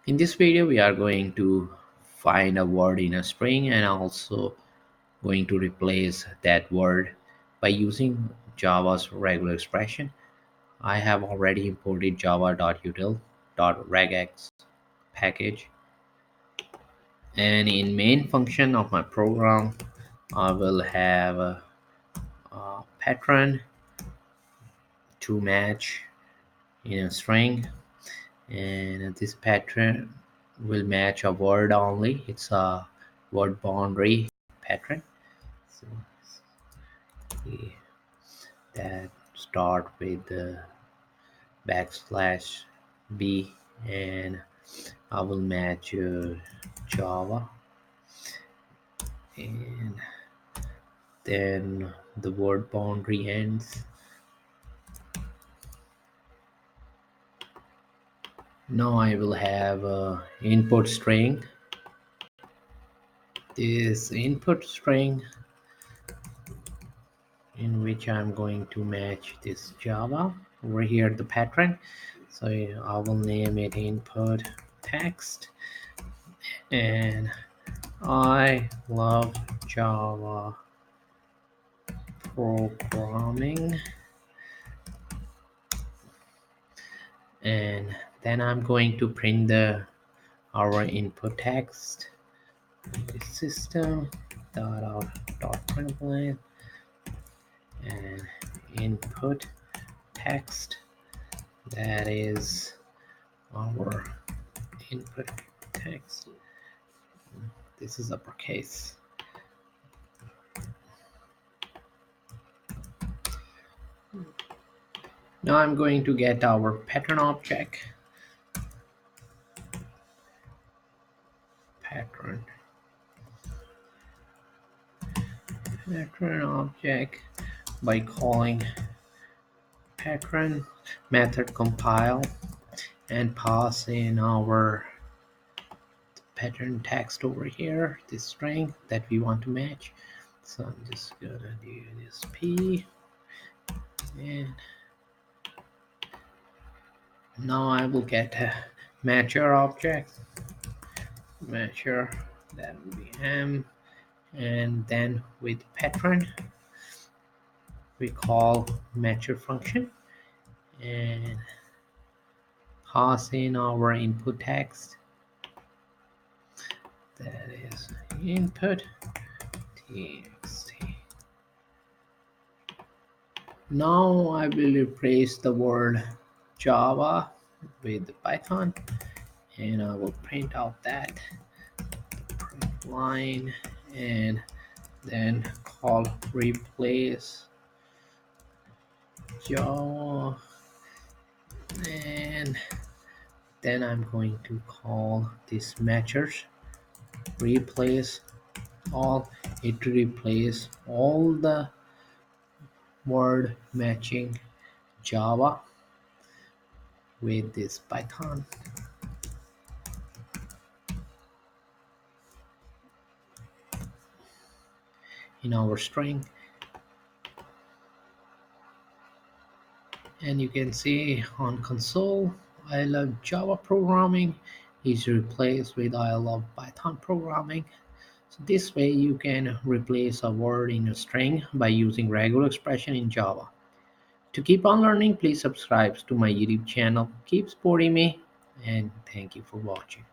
In this video, we are going to find a word in a string and also going to replace that word by using Java's regular expression. I have already imported java.util.regex package, and in main function of my program, I will have a pattern to match in a string, and this pattern will match a word only. It's a word boundary pattern. So okay, that start with the backslash b, and I will match Java, and then the word boundary ends. Now I will have a input string. This input string in which I'm going to match this Java over here, the pattern. So I will name it input text, and I love Java programming, and then I'm going to print the our input text system dot out dot println and input text, that is our input text. This is uppercase. Now I'm going to get our pattern object. Pattern object by calling pattern method compile and pass in our pattern text over here, this string that we want to match. So I'm just gonna do this p, and now I will get a matcher object. Matcher, that will be m, and then with pattern we call matcher function and pass in our input text, that is input txt. Now I will replace the word Java with Python, and I will print out that print line and then call replace Java, and then I'm going to call this matchers replace all. It replace all the word matching Java with this Python. In our string, and you can see on console I love Java programming is replaced with I love Python programming. So this way you can replace a word in a string by using regular expression in Java. To keep on learning, please subscribe to my YouTube channel. Keep supporting me, and thank you for watching.